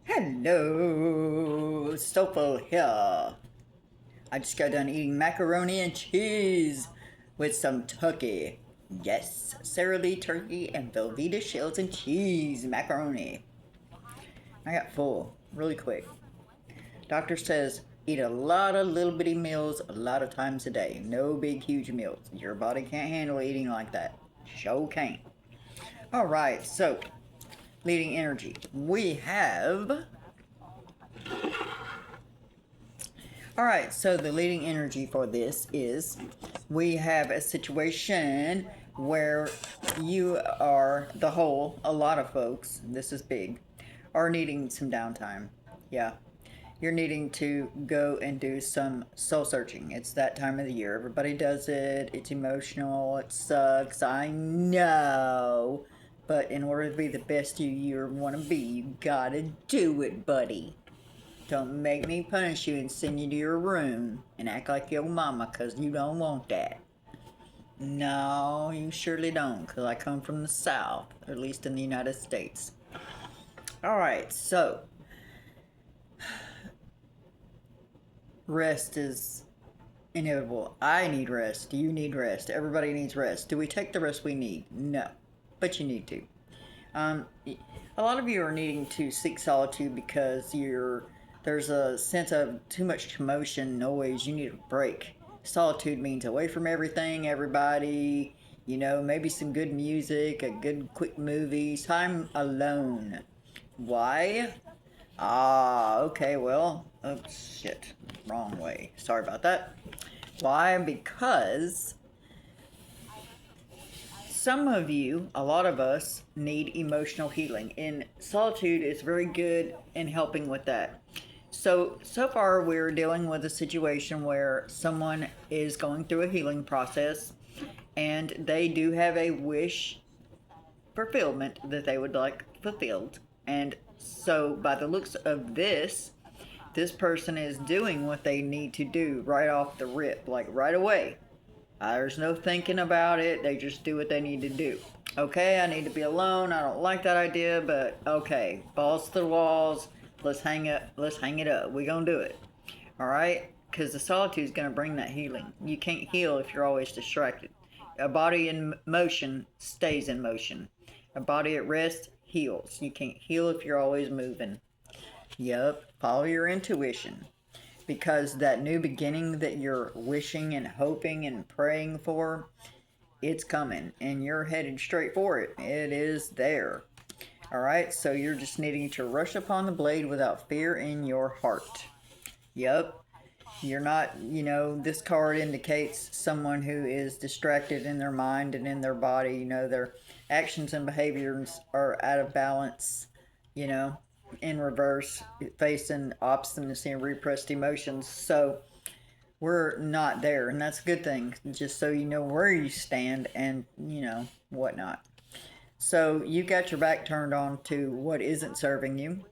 Hello, Stoffel here. I just got done eating macaroni and cheese with some turkey. Yes, Sara Lee turkey and Velveeta shells and cheese macaroni. I got full really quick. Doctor says eat a lot of little bitty meals a lot of times a day. No big huge meals. Your body can't handle eating like that. Sure can't. Alright, so leading energy. We have Alright, so the leading energy for this is we have a situation where you are a lot of folks, this is big, are needing some downtime. Yeah. You're needing to go and do some soul searching. It's that time of the year. Everybody does it. It's emotional. It sucks. I know. But in order to be the best you want to be, you gotta do it, buddy. Don't make me punish you and send you to your room and act like your mama, 'cause you don't want that. No, you surely don't, 'cause I come from the South, or at least in the United States. Alright, so rest is inevitable. I need rest. You need rest. Everybody needs rest. Do we take the rest we need? No, but you need to. A lot of you are needing to seek solitude because there's a sense of too much commotion, noise. You need a break. Solitude means away from everything, everybody, maybe some good music, a good quick movie, time alone. Why? Okay, well, oh shit, wrong way. Sorry about that. Why? Because some of you, a lot of us, need emotional healing, and solitude is very good in helping with that. So far we're dealing with a situation where someone is going through a healing process and they do have a wish fulfillment that they would like fulfilled. And so by the looks of this person is doing what they need to do right off the rip, like right away. There's no thinking about it. They just do what they need to do. Okay, I need to be alone. I don't like that idea, but okay, balls to the walls. Let's hang it up. We gonna do it. All right, because the solitude is gonna bring that healing. You can't heal if you're always distracted. A body in motion stays in motion. A body at rest heals. You can't heal if you're always moving. Yep, follow your intuition. Because that new beginning that you're wishing and hoping and praying for, it's coming and you're headed straight for it. It is there. Alright, so you're just needing to rush upon the blade without fear in your heart. Yep. You're not, this card indicates someone who is distracted in their mind and in their body. Their actions and behaviors are out of balance, in reverse, facing obstinacy and repressed emotions. So we're not there, and that's a good thing, just so you know where you stand and, whatnot. So you got your back turned on to what isn't serving you.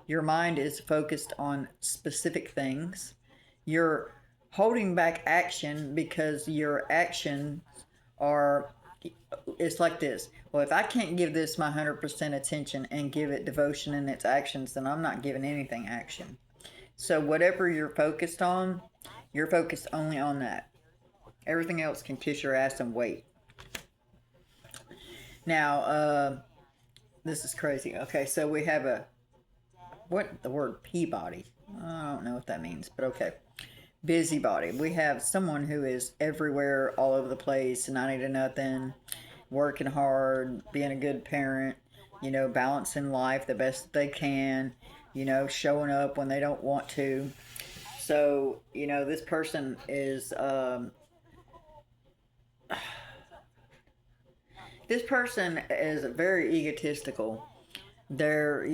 Your mind is focused on specific things. You're holding back action because your actions are, it's like this. Well, if I can't give this my 100% attention and give it devotion in its actions, then I'm not giving anything action. So whatever you're focused on, you're focused only on that. Everything else can kiss your ass and wait. Now, this is crazy. Okay, so we have the word Peabody? I don't know what that means, but okay. Busybody. We have someone who is everywhere, all over the place, 90 to nothing, working hard, being a good parent, balancing life the best they can, showing up when they don't want to. So, this person is, very egotistical. They're,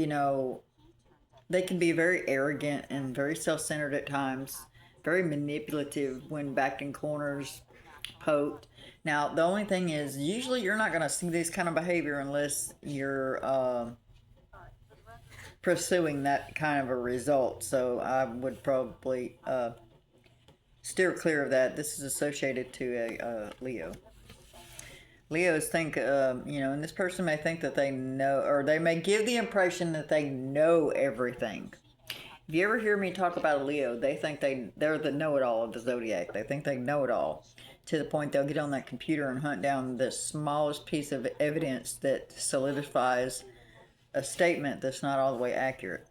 they can be very arrogant and very self-centered at times, very manipulative when backed in corners, poked. Now, the only thing is, usually you're not going to see this kind of behavior unless you're pursuing that kind of a result. So I would probably steer clear of that. This is associated to a Leo. Leos think, and this person may think that they know, or they may give the impression that they know everything. If you ever hear me talk about a Leo, they think they're the know-it-all of the zodiac. They think they know it all, to the point they'll get on that computer and hunt down the smallest piece of evidence that solidifies a statement that's not all the way accurate.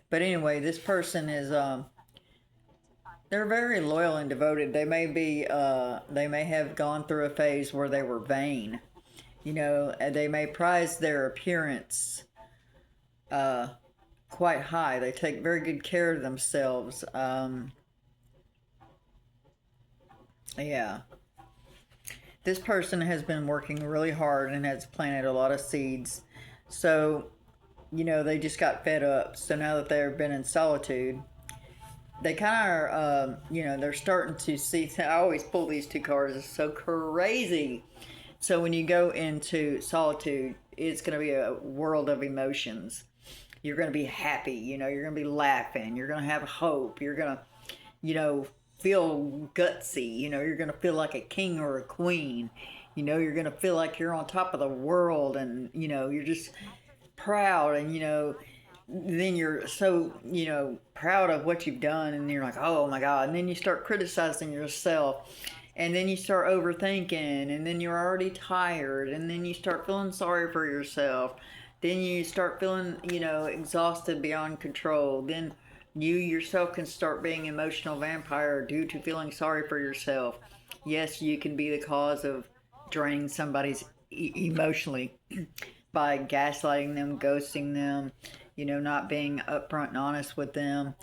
But anyway, this person is they're very loyal and devoted. They may have gone through a phase where they were vain. They may prize their appearance uh, quite high. They take very good care of themselves. Yeah. This person has been working really hard and has planted a lot of seeds. So, they just got fed up. So now that they've been in solitude, they kind of, they're starting to see. I always pull these two cards. It's so crazy. So when you go into solitude, it's going to be a world of emotions. You're going to be happy. You're going to be laughing. You're going to have hope. You're going to, feel gutsy. You're going to feel like a king or a queen. You're going to feel like you're on top of the world, and, you're just proud, and, then you're so, proud of what you've done, and you're like, oh my God. And then you start criticizing yourself, and then you start overthinking, and then you're already tired, and then you start feeling sorry for yourself. Then you start feeling, exhausted beyond control. Then you yourself can start being an emotional vampire due to feeling sorry for yourself. Yes, you can be the cause of draining somebody's emotionally by gaslighting them, ghosting them, not being upfront and honest with them,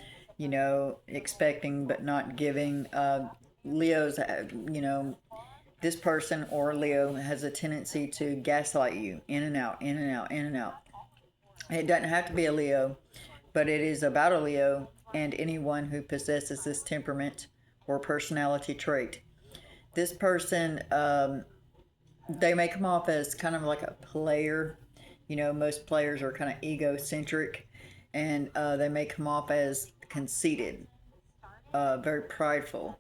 expecting but not giving. Leo's, this person or Leo has a tendency to gaslight you in and out, in and out, in and out. It doesn't have to be a Leo, but it is about a Leo and anyone who possesses this temperament or personality trait. This person, they may come off as kind of like a player. Most players are kind of egocentric, and they may come off as conceited, very prideful.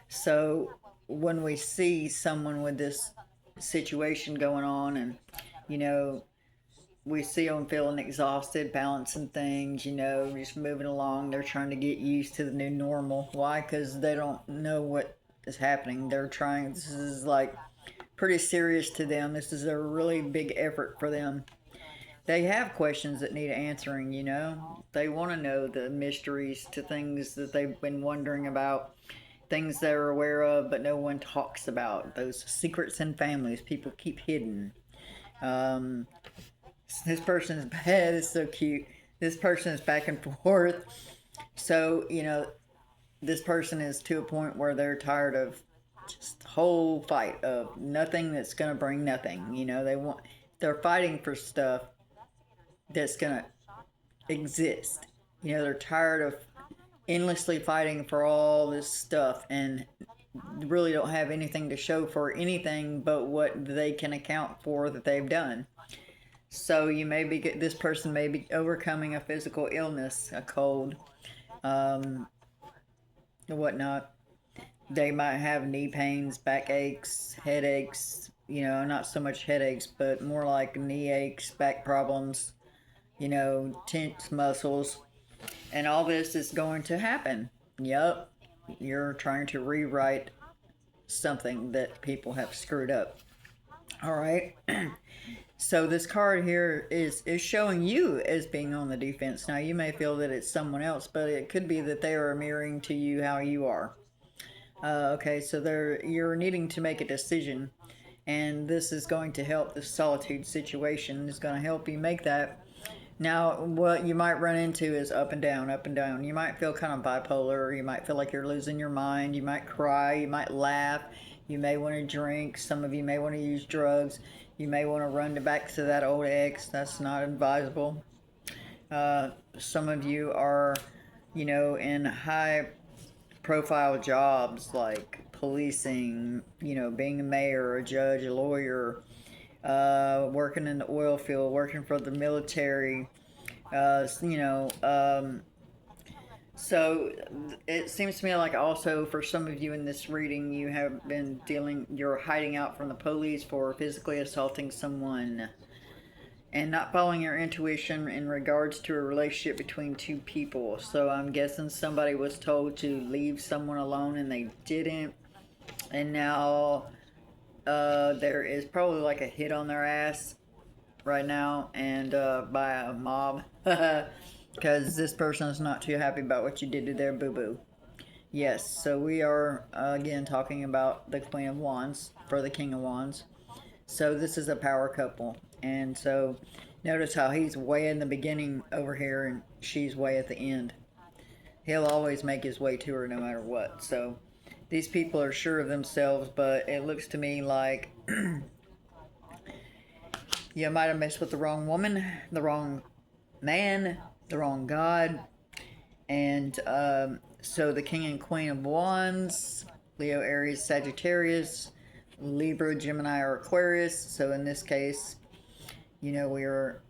So when we see someone with this situation going on, and you know we see them feeling exhausted, balancing things, just moving along. They're trying to get used to the new normal. Why? Because they don't know what is happening. They're trying, this is like pretty serious to them. This is a really big effort for them. They have questions that need answering. They want to know the mysteries to things that they've been wondering about, things they're aware of, but no one talks about. Those secrets in families people keep hidden. Um, this person is bad. It's so cute. This person is back and forth. So, this person is to a point where they're tired of just the whole fight of nothing that's going to bring nothing. They're fighting for stuff that's going to exist. They're tired of endlessly fighting for all this stuff and really don't have anything to show for anything but what they can account for that they've done. So this person may be overcoming a physical illness, a cold, whatnot. They might have knee pains, back aches, headaches, not so much headaches, but more like knee aches, back problems, tense muscles. And all this is going to happen. Yep, you're trying to rewrite something that people have screwed up. All right. So this card here is showing you as being on the defense. Now you may feel that it's someone else, but it could be that they are mirroring to you how you are. Okay, so you're needing to make a decision, and this is going to help. The solitude situation is going to help you make that. Now, what you might run into is up and down, up and down. You might feel kind of bipolar. You might feel like you're losing your mind. You might cry. You might laugh. You may want to drink. Some of you may want to use drugs. You may want to run back to that old ex. That's not advisable. Some of you are, in high profile jobs like policing, being a mayor, a judge, a lawyer, working in the oil field, working for the military, So it seems to me like also for some of you in this reading, you have been you're hiding out from the police for physically assaulting someone and not following your intuition in regards to a relationship between two people. So I'm guessing somebody was told to leave someone alone and they didn't. And now there is probably like a hit on their ass right now and by a mob. Because this person is not too happy about what you did to their boo boo. Yes, so we are again talking about the Queen of Wands for the King of Wands. So this is a power couple. And so notice how he's way in the beginning over here and she's way at the end. He'll always make his way to her no matter what. So these people are sure of themselves, but it looks to me like you might have messed with the wrong woman, the wrong man, the wrong god. And so the King and Queen of Wands, Leo, Aries, Sagittarius, Libra, Gemini, or Aquarius. So in this case, we are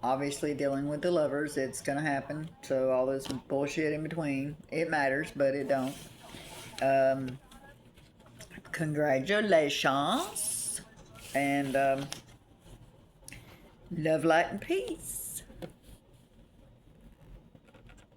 obviously dealing with the lovers. It's going to happen. So all this bullshit in between, it matters, but it don't. Congratulations. And love, light, and peace.